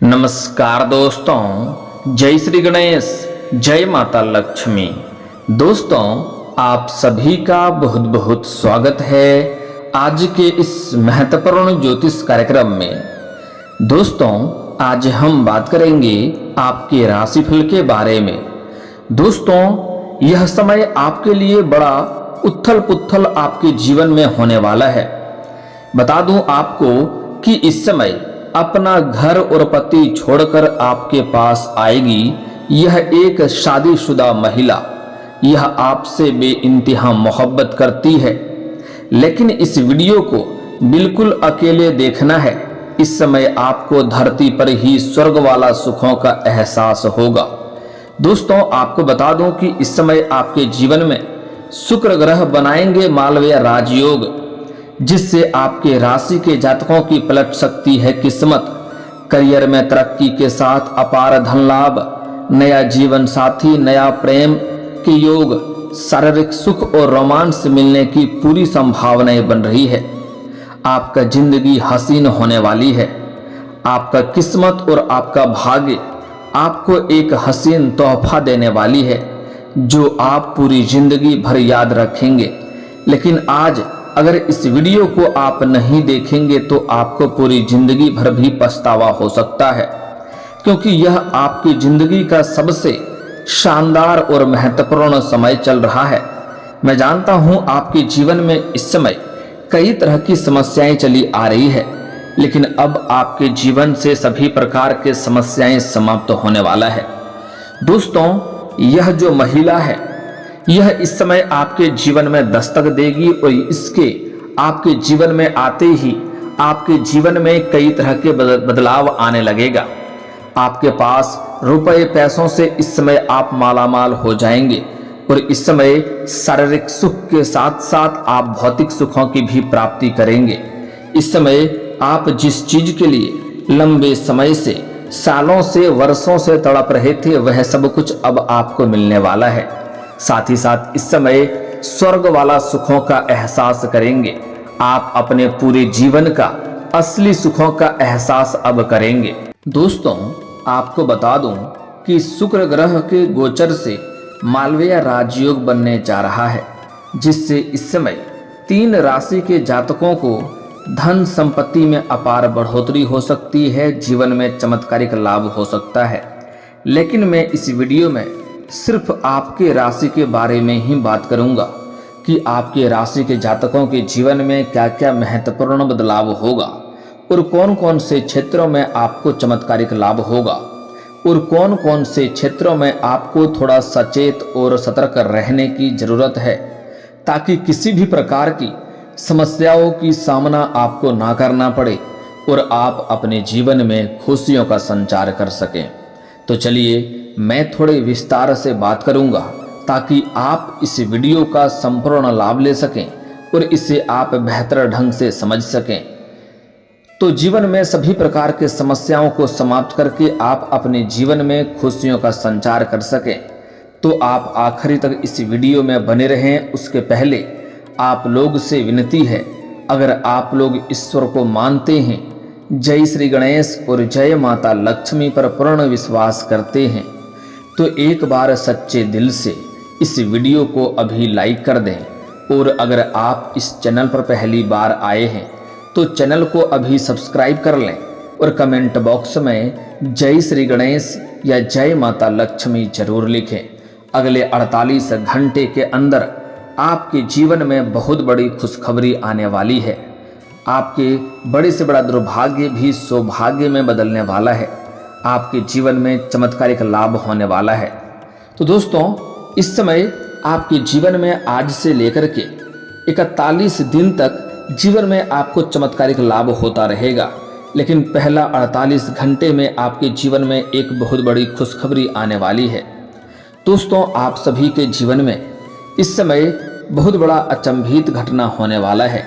नमस्कार दोस्तों, जय श्री गणेश, जय माता लक्ष्मी। दोस्तों, आप सभी का बहुत बहुत स्वागत है आज के इस महत्वपूर्ण ज्योतिष कार्यक्रम में। दोस्तों, आज हम बात करेंगे आपके राशिफल के बारे में। दोस्तों, यह समय आपके लिए बड़ा उथल पुथल आपके जीवन में होने वाला है। बता दूं आपको कि इस समय अपना घर और पति छोड़कर आपके पास आएगी यह एक शादीशुदा महिला। यह आपसे बेइंतहा मोहब्बत करती है, लेकिन इस वीडियो को बिल्कुल अकेले देखना है। इस समय आपको धरती पर ही स्वर्ग वाला सुखों का एहसास होगा। दोस्तों, आपको बता दूं कि इस समय आपके जीवन में शुक्र ग्रह बनाएंगे मालवीय राजयोग, जिससे आपके राशि के जातकों की पलट सकती है किस्मत। करियर में तरक्की के साथ अपार धन लाभ, नया जीवन साथी, नया प्रेम के योग, शारीरिक सुख और रोमांस मिलने की पूरी संभावनाएं बन रही है। आपका जिंदगी हसीन होने वाली है। आपका किस्मत और आपका भाग्य आपको एक हसीन तोहफा देने वाली है, जो आप पूरी जिंदगी भर याद रखेंगे। लेकिन आज अगर इस वीडियो को आप नहीं देखेंगे तो आपको पूरी जिंदगी भर भी पछतावा हो सकता है, क्योंकि यह आपकी जिंदगी का सबसे शानदार और महत्वपूर्ण समय चल रहा है। मैं जानता हूं आपके जीवन में इस समय कई तरह की समस्याएं चली आ रही है, लेकिन अब आपके जीवन से सभी प्रकार के समस्याएं समाप्त होने वाला है। दोस्तों, यह जो महिला है यह इस समय आपके जीवन में दस्तक देगी और इसके आपके जीवन में आते ही आपके जीवन में कई तरह के बदलाव आने लगेगा। आपके पास रुपए पैसों से इस समय आप मालामाल हो जाएंगे और इस समय शारीरिक सुख के साथ साथ आप भौतिक सुखों की भी प्राप्ति करेंगे। इस समय आप जिस चीज के लिए लंबे समय से, सालों से, वर्षों से तड़प रहे थे, वह सब कुछ अब आपको मिलने वाला है। साथ ही साथ इस समय स्वर्ग वाला सुखों का एहसास करेंगे। आप अपने पूरे जीवन का असली सुखों का एहसास अब करेंगे। दोस्तों, आपको बता दूं कि शुक्र ग्रह के गोचर से मालवीय राजयोग बनने जा रहा है, जिससे इस समय 3 राशि के जातकों को धन संपत्ति में अपार बढ़ोतरी हो सकती है। जीवन में चमत्कारिक लाभ हो सकता है। लेकिन मैं इस वीडियो में सिर्फ आपके राशि के बारे में ही बात करूंगा कि आपके राशि के जातकों के जीवन में क्या क्या महत्वपूर्ण बदलाव होगा और कौन कौन से क्षेत्रों में आपको चमत्कारिक लाभ होगा और कौन कौन से क्षेत्रों में आपको थोड़ा सचेत और सतर्क रहने की जरूरत है, ताकि किसी भी प्रकार की समस्याओं की सामना आपको ना करना पड़े और आप अपने जीवन में खुशियों का संचार कर सकें। तो चलिए मैं थोड़े विस्तार से बात करूंगा, ताकि आप इस वीडियो का संपूर्ण लाभ ले सकें और इसे आप बेहतर ढंग से समझ सकें। तो जीवन में सभी प्रकार के समस्याओं को समाप्त करके आप अपने जीवन में खुशियों का संचार कर सकें। तो आप आखिरी तक इस वीडियो में बने रहें। उसके पहले आप लोग से विनती है, अगर आप लोग ईश्वर को मानते हैं, जय श्री गणेश और जय माता लक्ष्मी पर पूर्ण विश्वास करते हैं, तो एक बार सच्चे दिल से इस वीडियो को अभी लाइक कर दें। और अगर आप इस चैनल पर पहली बार आए हैं तो चैनल को अभी सब्सक्राइब कर लें और कमेंट बॉक्स में जय श्री गणेश या जय माता लक्ष्मी जरूर लिखें। अगले 48 घंटे के अंदर आपके जीवन में बहुत बड़ी खुशखबरी आने वाली है। आपके बड़े से बड़ा दुर्भाग्य भी सौभाग्य में बदलने वाला है। आपके जीवन में चमत्कारिक लाभ होने वाला है। तो दोस्तों, इस समय आपके जीवन में आज से लेकर के 41 दिन तक जीवन में आपको चमत्कारिक लाभ होता रहेगा। लेकिन पहला 48 घंटे में आपके जीवन में एक बहुत बड़ी खुशखबरी आने वाली है। दोस्तों, आप सभी के जीवन में इस समय बहुत बड़ा अचंभित घटना होने वाला है।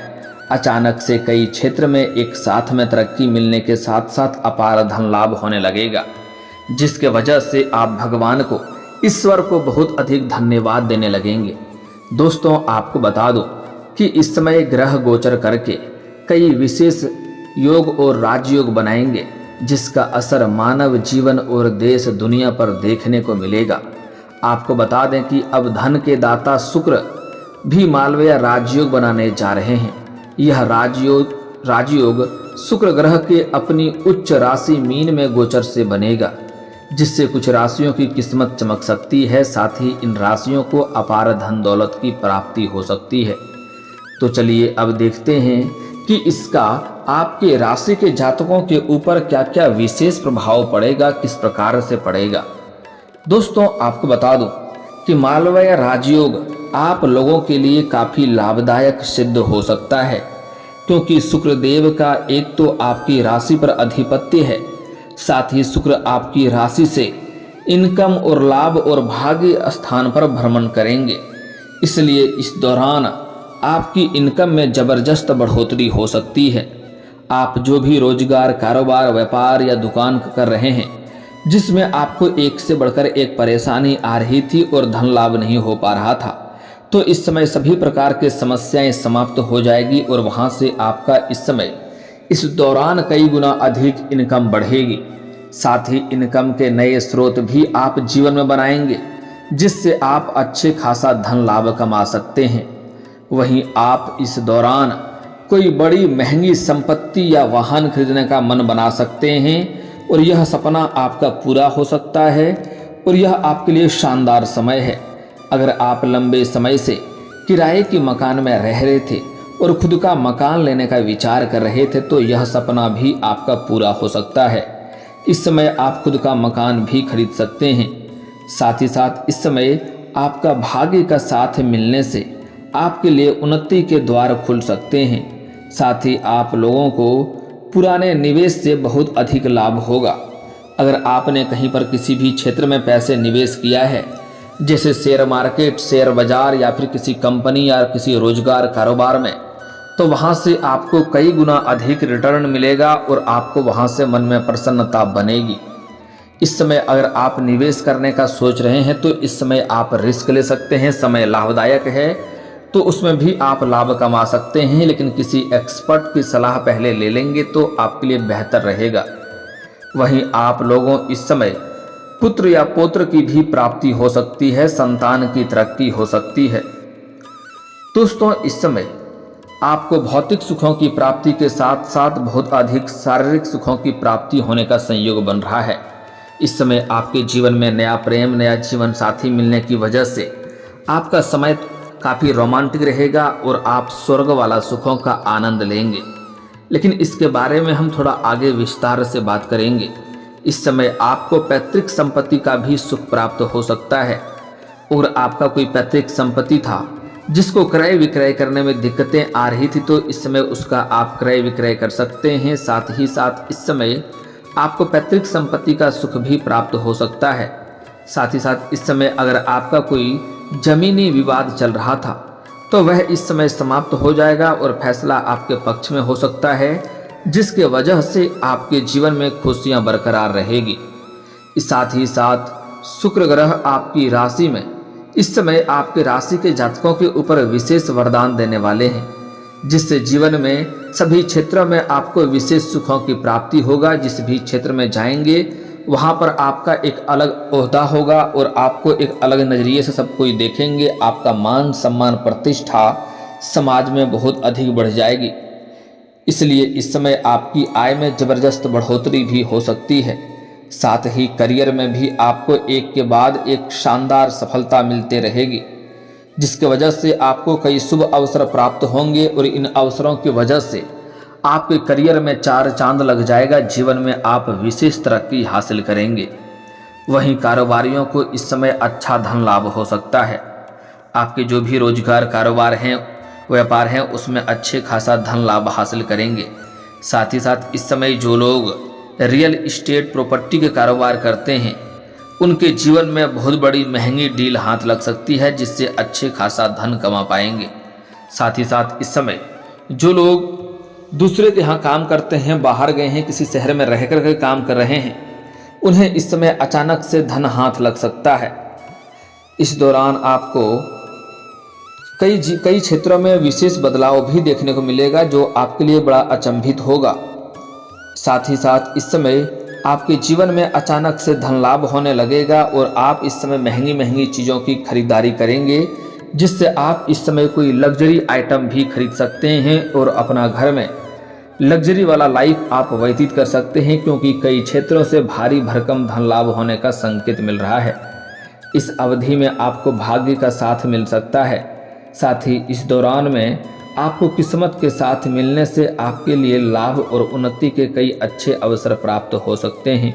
अचानक से कई क्षेत्र में एक साथ में तरक्की मिलने के साथ साथ अपार धन लाभ होने लगेगा, जिसके वजह से आप भगवान को, ईश्वर को बहुत अधिक धन्यवाद देने लगेंगे। दोस्तों, आपको बता दो कि इस समय ग्रह गोचर करके कई विशेष योग और राजयोग बनाएंगे, जिसका असर मानव जीवन और देश दुनिया पर देखने को मिलेगा। आपको बता दें कि अब धन के दाता शुक्र भी मालवीय राजयोग बनाने जा रहे हैं। यह राजयोग शुक्र ग्रह के अपनी उच्च राशि मीन में गोचर से बनेगा, जिससे कुछ राशियों की किस्मत चमक सकती है। साथ ही इन राशियों को अपार धन दौलत की प्राप्ति हो सकती है। तो चलिए अब देखते हैं कि इसका आपके राशि के जातकों के ऊपर क्या क्या विशेष प्रभाव पड़ेगा, किस प्रकार से पड़ेगा। दोस्तों आपको बता दूं कि मालवीय राजयोग आप लोगों के लिए काफ़ी लाभदायक सिद्ध हो सकता है, क्योंकि शुक्र देव का एक तो आपकी राशि पर अधिपत्य है, साथ ही शुक्र आपकी राशि से इनकम और लाभ और भाग्य स्थान पर भ्रमण करेंगे। इसलिए इस दौरान आपकी इनकम में ज़बरदस्त बढ़ोतरी हो सकती है। आप जो भी रोजगार, कारोबार, व्यापार या दुकान कर रहे हैं, जिसमें आपको एक से बढ़कर एक परेशानी आ रही थी और धन लाभ नहीं हो पा रहा था, तो इस समय सभी प्रकार की समस्याएं समाप्त हो जाएगी और वहां से आपका इस समय इस दौरान कई गुना अधिक इनकम बढ़ेगी। साथ ही इनकम के नए स्रोत भी आप जीवन में बनाएंगे, जिससे आप अच्छे खासा धन लाभ कमा सकते हैं। वहीं आप इस दौरान कोई बड़ी महंगी संपत्ति या वाहन खरीदने का मन बना सकते हैं और यह सपना आपका पूरा हो सकता है और यह आपके लिए शानदार समय है। अगर आप लंबे समय से किराए के मकान में रह रहे थे और खुद का मकान लेने का विचार कर रहे थे, तो यह सपना भी आपका पूरा हो सकता है। इस समय आप खुद का मकान भी खरीद सकते हैं। साथ ही साथ इस समय आपका भाग्य का साथ मिलने से आपके लिए उन्नति के द्वार खुल सकते हैं। साथ ही आप लोगों को पुराने निवेश से बहुत अधिक लाभ होगा। अगर आपने कहीं पर किसी भी क्षेत्र में पैसे निवेश किया है, जैसे शेयर मार्केट, शेयर बाजार या फिर किसी कंपनी या किसी रोजगार कारोबार में, तो वहां से आपको कई गुना अधिक रिटर्न मिलेगा और आपको वहां से मन में प्रसन्नता बनेगी। इस समय अगर आप निवेश करने का सोच रहे हैं, तो इस समय आप रिस्क ले सकते हैं। समय लाभदायक है, तो उसमें भी आप लाभ कमा सकते हैं, लेकिन किसी एक्सपर्ट की सलाह पहले ले लेंगे तो आपके लिए बेहतर रहेगा। वहीं आप लोगों इस समय पुत्र या पौत्र की भी प्राप्ति हो सकती है, संतान की तरक्की हो सकती है। दोस्तों इस समय आपको भौतिक सुखों की प्राप्ति के साथ साथ बहुत अधिक शारीरिक सुखों की प्राप्ति होने का संयोग बन रहा है। इस समय आपके जीवन में नया प्रेम, नया जीवन साथी मिलने की वजह से आपका समय काफ़ी रोमांटिक रहेगा और आप स्वर्ग वाला सुखों का आनंद लेंगे। लेकिन इसके बारे में हम थोड़ा आगे विस्तार से बात करेंगे। इस समय आपको पैतृक संपत्ति का भी सुख प्राप्त हो सकता है और आपका कोई पैतृक संपत्ति था जिसको क्रय विक्रय करने में दिक्कतें आ रही थी, तो इस समय उसका आप क्रय विक्रय कर सकते हैं। साथ ही साथ इस समय आपको पैतृक संपत्ति का सुख भी प्राप्त हो सकता है। साथ ही साथ इस समय अगर आपका कोई जमीनी विवाद चल रहा था, तो वह इस समय समाप्त हो जाएगा और फैसला आपके पक्ष में हो सकता है, जिसके वजह से आपके जीवन में खुशियां बरकरार रहेगी। साथ ही साथ शुक्र ग्रह आपकी राशि में इस समय आपके राशि के जातकों के ऊपर विशेष वरदान देने वाले हैं, जिससे जीवन में सभी क्षेत्रों में आपको विशेष सुखों की प्राप्ति होगा। जिस भी क्षेत्र में जाएंगे वहाँ पर आपका एक अलग ओहदा होगा और आपको एक अलग नज़रिए से सब कोई देखेंगे। आपका मान सम्मान प्रतिष्ठा समाज में बहुत अधिक बढ़ जाएगी। इसलिए इस समय आपकी आय में ज़बरदस्त बढ़ोतरी भी हो सकती है। साथ ही करियर में भी आपको एक के बाद एक शानदार सफलता मिलते रहेगी, जिसके वजह से आपको कई शुभ अवसर प्राप्त होंगे और इन अवसरों की वजह से आपके करियर में चार चांद लग जाएगा। जीवन में आप विशेष तरक्की हासिल करेंगे। वहीं कारोबारियों को इस समय अच्छा धन लाभ हो सकता है। आपके जो भी रोजगार, कारोबार हैं, व्यापार हैं, उसमें अच्छे खासा धन लाभ हासिल करेंगे। साथ ही साथ इस समय जो लोग रियल इस्टेट प्रॉपर्टी के कारोबार करते हैं, उनके जीवन में बहुत बड़ी महंगी डील हाथ लग सकती है, जिससे अच्छे खासा धन कमा पाएंगे। साथ ही साथ इस समय जो लोग दूसरे के यहाँ काम करते हैं, बाहर गए हैं, किसी शहर में रह कर के काम कर रहे हैं, उन्हें इस समय अचानक से धन हाथ लग सकता है। इस दौरान आपको कई क्षेत्रों में विशेष बदलाव भी देखने को मिलेगा, जो आपके लिए बड़ा अचंभित होगा। साथ ही साथ इस समय आपके जीवन में अचानक से धन लाभ होने लगेगा और आप इस समय महंगी महंगी चीज़ों की खरीदारी करेंगे, जिससे आप इस समय कोई लग्जरी आइटम भी खरीद सकते हैं और अपना घर में लग्जरी वाला लाइफ आप व्यतीत कर सकते हैं, क्योंकि कई क्षेत्रों से भारी भरकम धन लाभ होने का संकेत मिल रहा है। इस अवधि में आपको भाग्य का साथ मिल सकता है। साथ ही इस दौरान में आपको किस्मत के साथ मिलने से आपके लिए लाभ और उन्नति के कई अच्छे अवसर प्राप्त हो सकते हैं।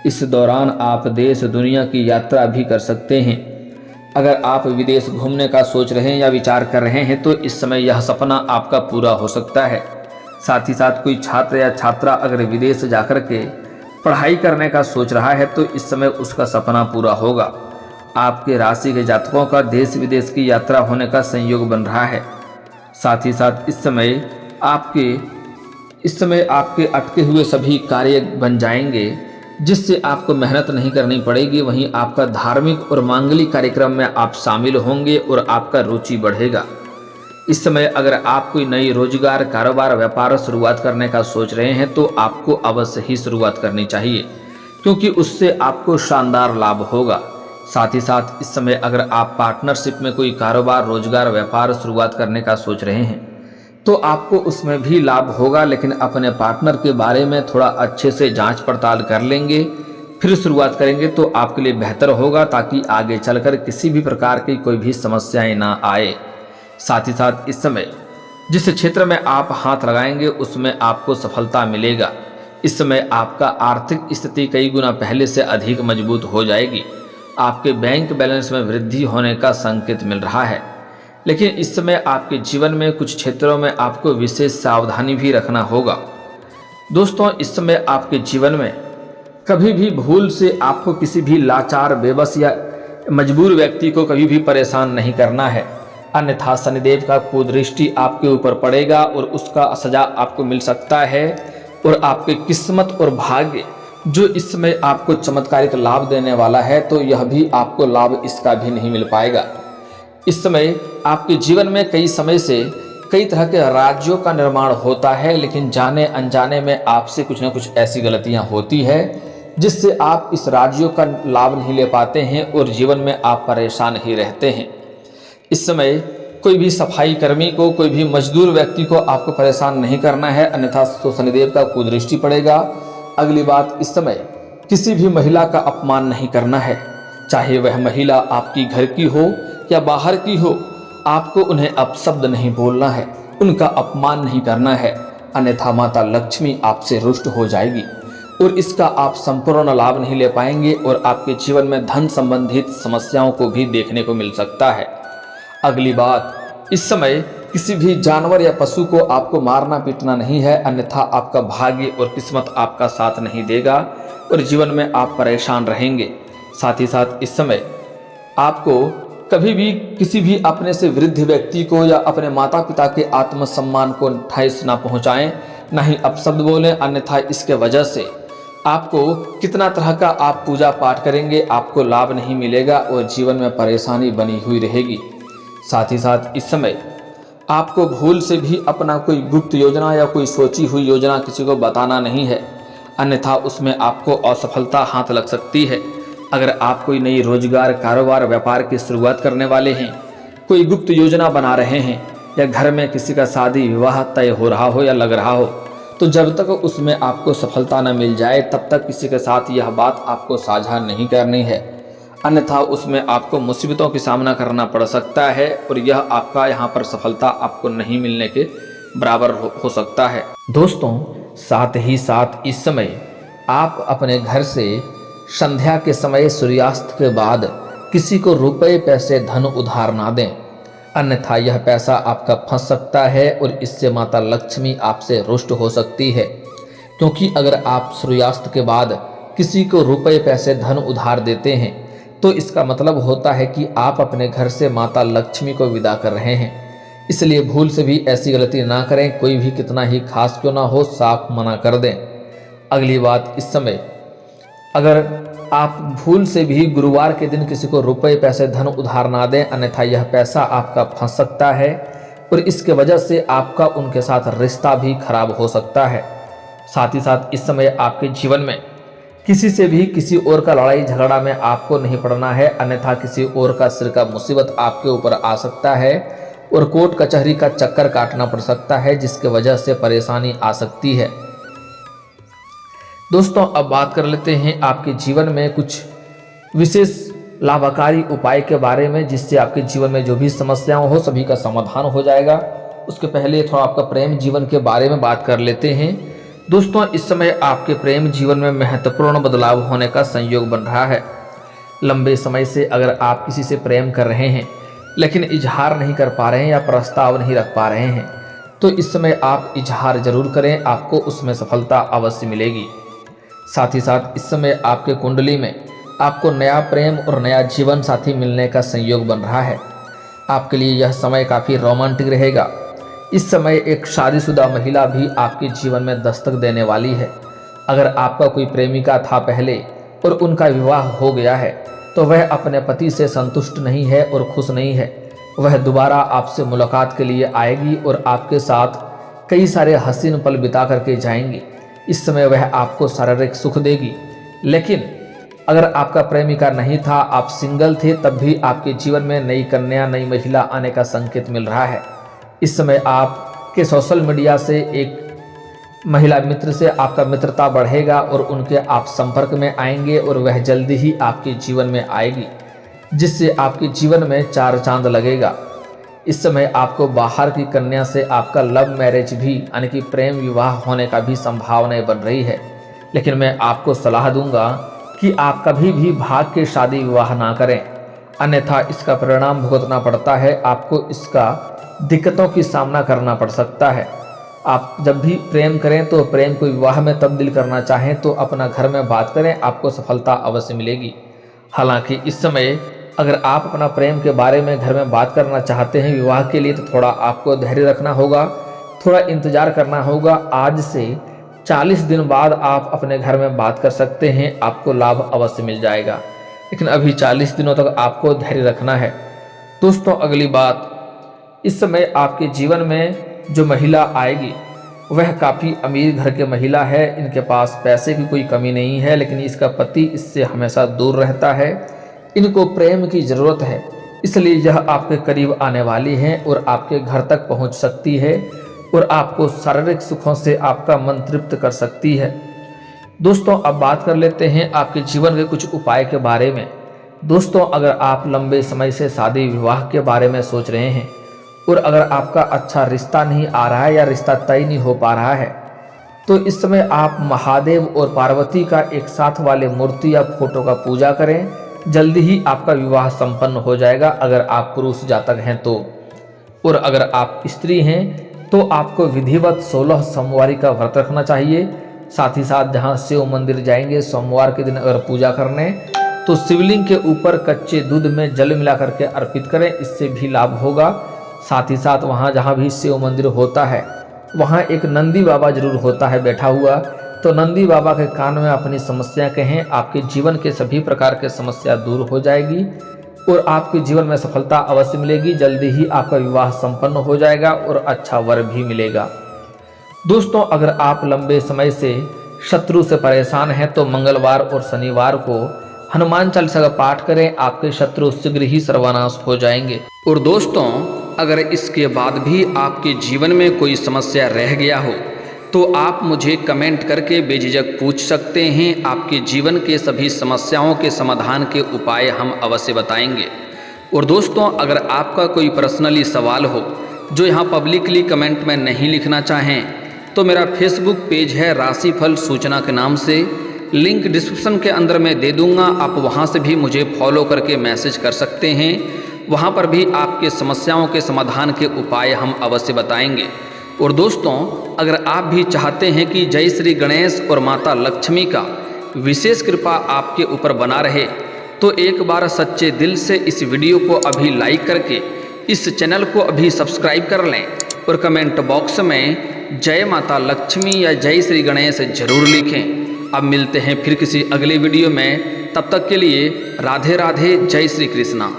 इस दौरान आप देश दुनिया की यात्रा भी कर सकते हैं। अगर आप विदेश घूमने का सोच रहे हैं या विचार कर रहे हैं तो इस समय यह सपना आपका पूरा हो सकता है। साथ ही साथ कोई छात्र या छात्रा अगर विदेश जाकर के पढ़ाई करने का सोच रहा है तो इस समय उसका सपना पूरा होगा। आपके राशि के जातकों का देश विदेश की यात्रा होने का संयोग बन रहा है। साथ ही साथ इस समय आपके अटके हुए सभी कार्य बन जाएंगे, जिससे आपको मेहनत नहीं करनी पड़ेगी। वहीं आपका धार्मिक और मांगलिक कार्यक्रम में आप शामिल होंगे और आपका रुचि बढ़ेगा। इस समय अगर आप कोई नई रोजगार, कारोबार, व्यापार शुरुआत करने का सोच रहे हैं तो आपको अवश्य ही शुरुआत करनी चाहिए, क्योंकि उससे आपको शानदार लाभ होगा। साथ ही साथ इस समय अगर आप पार्टनरशिप में कोई कारोबार, रोजगार, व्यापार शुरुआत करने का सोच रहे हैं तो आपको उसमें भी लाभ होगा, लेकिन अपने पार्टनर के बारे में थोड़ा अच्छे से जांच पड़ताल कर लेंगे, फिर शुरुआत करेंगे तो आपके लिए बेहतर होगा, ताकि आगे चलकर किसी भी प्रकार की कोई भी समस्याएं ना आए। साथ ही साथ इस समय जिस क्षेत्र में आप हाथ लगाएंगे उसमें आपको सफलता मिलेगा। इस समय आपका आर्थिक स्थिति कई गुना पहले से अधिक मजबूत हो जाएगी। आपके बैंक बैलेंस में वृद्धि होने का संकेत मिल रहा है, लेकिन इस समय आपके जीवन में कुछ क्षेत्रों में आपको विशेष सावधानी भी रखना होगा। दोस्तों, इस समय आपके जीवन में कभी भी भूल से आपको किसी भी लाचार, बेबस या मजबूर व्यक्ति को कभी भी परेशान नहीं करना है, अन्यथा शनिदेव का कुदृष्टि आपके ऊपर पड़ेगा और उसका सजा आपको मिल सकता है। और आपके किस्मत और भाग्य जो इस समय आपको चमत्कारिक लाभ देने वाला है, तो यह भी आपको लाभ इसका भी नहीं मिल पाएगा। इस समय आपके जीवन में कई समय से कई तरह के राज्यों का निर्माण होता है, लेकिन जाने अनजाने में आपसे कुछ न कुछ ऐसी गलतियां होती है जिससे आप इस राज्यों का लाभ नहीं ले पाते हैं और जीवन में आप परेशान ही रहते हैं। इस समय कोई भी सफाई कर्मी को, कोई भी मजदूर व्यक्ति को आपको परेशान नहीं करना है, अन्यथा तो शनिदेव का कुदृष्टि पड़ेगा। अगली बात, इस समय किसी भी महिला का अपमान नहीं करना है, चाहे वह महिला आपकी घर की हो या बाहर की हो। आपको उन्हें अपशब्द नहीं बोलना है, उनका अपमान नहीं करना है, अन्यथा माता लक्ष्मी आपसे रुष्ट हो जाएगी और इसका आप संपूर्ण लाभ नहीं ले पाएंगे और आपके जीवन में धन संबंधित समस्याओं को भी देखने को मिल सकता है। अगली बात, इस समय किसी भी जानवर या पशु को आपको मारना पीटना नहीं है, अन्यथा आपका भाग्य और किस्मत आपका साथ नहीं देगा और जीवन में आप परेशान रहेंगे। साथ ही साथ इस समय आपको कभी भी किसी भी अपने से वृद्ध व्यक्ति को या अपने माता पिता के आत्मसम्मान को ठेस ना पहुंचाएं, ना ही अपशब्द बोलें, अन्यथा इसके वजह से आपको कितना तरह का आप पूजा पाठ करेंगे, आपको लाभ नहीं मिलेगा और जीवन में परेशानी बनी हुई रहेगी। साथ ही साथ इस समय आपको भूल से भी अपना कोई गुप्त योजना या कोई सोची हुई योजना किसी को बताना नहीं है, अन्यथा उसमें आपको असफलता हाथ लग सकती है। अगर आप कोई नई रोजगार, कारोबार, व्यापार की शुरुआत करने वाले हैं, कोई गुप्त योजना बना रहे हैं या घर में किसी का शादी विवाह तय हो रहा हो या लग रहा हो, तो जब तक उसमें आपको सफलता न मिल जाए तब तक किसी के साथ यह बात आपको साझा नहीं करनी है, अन्यथा उसमें आपको मुसीबतों की सामना करना पड़ सकता है और यह आपका यहाँ पर सफलता आपको नहीं मिलने के बराबर हो सकता है। दोस्तों, साथ ही साथ इस समय आप अपने घर से संध्या के समय सूर्यास्त के बाद किसी को रुपए, पैसे, धन उधार ना दें, अन्यथा यह पैसा आपका फंस सकता है और इससे माता लक्ष्मी आपसे रुष्ट हो सकती है। क्योंकि अगर आप सूर्यास्त के बाद किसी को रुपए, पैसे, धन उधार देते हैं तो इसका मतलब होता है कि आप अपने घर से माता लक्ष्मी को विदा कर रहे हैं। इसलिए भूल से भी ऐसी गलती ना करें, कोई भी कितना ही खास क्यों ना हो, साफ मना कर दें। अगली बात, इस समय अगर आप भूल से भी गुरुवार के दिन किसी को रुपए, पैसे, धन उधार ना दें, अन्यथा यह पैसा आपका फंस सकता है और इसके वजह से आपका उनके साथ रिश्ता भी खराब हो सकता है। साथ ही साथ इस समय आपके जीवन में किसी से भी किसी और का लड़ाई झगड़ा में आपको नहीं पड़ना है, अन्यथा किसी और का सिर का मुसीबत आपके ऊपर आ सकता है और कोर्ट कचहरी का चक्कर काटना पड़ सकता है, जिसके वजह से परेशानी आ सकती है। दोस्तों अब बात कर लेते हैं आपके जीवन में कुछ विशेष लाभकारी उपाय के बारे में, जिससे आपके जीवन में जो भी समस्याएं हो सभी का समाधान हो जाएगा। उसके पहले थोड़ा आपका प्रेम जीवन के बारे में बात कर लेते हैं। दोस्तों इस समय आपके प्रेम जीवन में महत्वपूर्ण बदलाव होने का संयोग बन रहा है। लंबे समय से अगर आप किसी से प्रेम कर रहे हैं लेकिन इजहार नहीं कर पा रहे हैं या प्रस्ताव नहीं रख पा रहे हैं, तो इस समय आप इजहार जरूर करें, आपको उसमें सफलता अवश्य मिलेगी। साथ ही साथ इस समय आपके कुंडली में आपको नया प्रेम और नया जीवन साथी मिलने का संयोग बन रहा है। आपके लिए यह समय काफ़ी रोमांटिक रहेगा। इस समय एक शादीशुदा महिला भी आपके जीवन में दस्तक देने वाली है। अगर आपका कोई प्रेमिका था पहले और उनका विवाह हो गया है तो वह अपने पति से संतुष्ट नहीं है और खुश नहीं है। वह दोबारा आपसे मुलाकात के लिए आएगी और आपके साथ कई सारे हसीन पल बिता करके जाएंगी। इस समय वह आपको शारीरिक सुख देगी। लेकिन अगर आपका प्रेमिका नहीं था, आप सिंगल थे, तब भी आपके जीवन में नई कन्या नई महिला आने का संकेत मिल रहा है। इस समय आपके सोशल मीडिया से एक महिला मित्र से आपका मित्रता बढ़ेगा और उनके आप संपर्क में आएंगे और वह जल्दी ही आपके जीवन में आएगी, जिससे आपके जीवन में चार चांद लगेगा। इस समय आपको बाहर की कन्या से आपका लव मैरिज भी यानी कि प्रेम विवाह होने का भी संभावनाएं बन रही है। लेकिन मैं आपको सलाह दूंगा कि आप कभी भी भाग के शादी विवाह ना करें, अन्यथा इसका परिणाम भुगतना पड़ता है। आपको इसका दिक्कतों की सामना करना पड़ सकता है। आप जब भी प्रेम करें तो प्रेम को विवाह में तब्दील करना चाहें तो अपना घर में बात करें, आपको सफलता अवश्य मिलेगी। हालांकि इस समय अगर आप अपना प्रेम के बारे में घर में बात करना चाहते हैं विवाह के लिए, तो थोड़ा आपको धैर्य रखना होगा, थोड़ा इंतजार करना होगा। आज से 40 दिन बाद आप अपने घर में बात कर सकते हैं, आपको लाभ अवश्य मिल जाएगा। लेकिन अभी 40 दिनों तक आपको धैर्य रखना है। दोस्तों अगली बात, इस समय आपके जीवन में जो महिला आएगी वह काफ़ी अमीर घर के महिला है। इनके पास पैसे की कोई कमी नहीं है, लेकिन इसका पति इससे हमेशा दूर रहता है। इनको प्रेम की ज़रूरत है, इसलिए यह आपके करीब आने वाली है और आपके घर तक पहुंच सकती है और आपको शारीरिक सुखों से आपका मन तृप्त कर सकती है। दोस्तों अब बात कर लेते हैं आपके जीवन के कुछ उपाय के बारे में। दोस्तों अगर आप लंबे समय से शादी विवाह के बारे में सोच रहे हैं और अगर आपका अच्छा रिश्ता नहीं आ रहा है या रिश्ता तय नहीं हो पा रहा है, तो इस समय आप महादेव और पार्वती का एक साथ वाले मूर्ति या फोटो का पूजा करें, जल्दी ही आपका विवाह संपन्न हो जाएगा अगर आप पुरुष जातक हैं तो। और अगर आप स्त्री हैं तो आपको विधिवत 16 सोमवारी का व्रत रखना चाहिए। साथ ही साथ जहां शिव मंदिर जाएंगे सोमवार के दिन अगर पूजा करने, तो शिवलिंग के ऊपर कच्चे दूध में जल मिला करके अर्पित करें, इससे भी लाभ होगा। साथ ही साथ वहाँ जहाँ भी शिव मंदिर होता है वहाँ एक नंदी बाबा जरूर होता है बैठा हुआ, तो नंदी बाबा के कान में अपनी समस्या कहें, आपके जीवन के सभी प्रकार के समस्या दूर हो जाएगी और आपके जीवन में सफलता अवश्य मिलेगी। जल्दी ही आपका विवाह संपन्न हो जाएगा और अच्छा वर भी मिलेगा। दोस्तों अगर आप लंबे समय से शत्रु से परेशान हैं तो मंगलवार और शनिवार को हनुमान चालीसा का पाठ करें, आपके शत्रु शीघ्र ही सर्वनाश हो जाएंगे। और दोस्तों अगर इसके बाद भी आपके जीवन में कोई समस्या रह गया हो तो आप मुझे कमेंट करके बेझिझक पूछ सकते हैं। आपके जीवन के सभी समस्याओं के समाधान के उपाय हम अवश्य बताएंगे। और दोस्तों अगर आपका कोई पर्सनली सवाल हो जो यहाँ पब्लिकली कमेंट में नहीं लिखना चाहें, तो मेरा फेसबुक पेज है राशिफल सूचना के नाम से, लिंक डिस्क्रिप्शन के अंदर मैं दे दूँगा, आप वहाँ से भी मुझे फॉलो करके मैसेज कर सकते हैं। वहाँ पर भी आपके समस्याओं के समाधान के उपाय हम अवश्य बताएंगे। और दोस्तों अगर आप भी चाहते हैं कि जय श्री गणेश और माता लक्ष्मी का विशेष कृपा आपके ऊपर बना रहे, तो एक बार सच्चे दिल से इस वीडियो को अभी लाइक करके इस चैनल को अभी सब्सक्राइब कर लें और कमेंट बॉक्स में जय माता लक्ष्मी या जय श्री गणेश जरूर लिखें। अब मिलते हैं फिर किसी अगले वीडियो में, तब तक के लिए राधे राधे, जय श्री कृष्णा।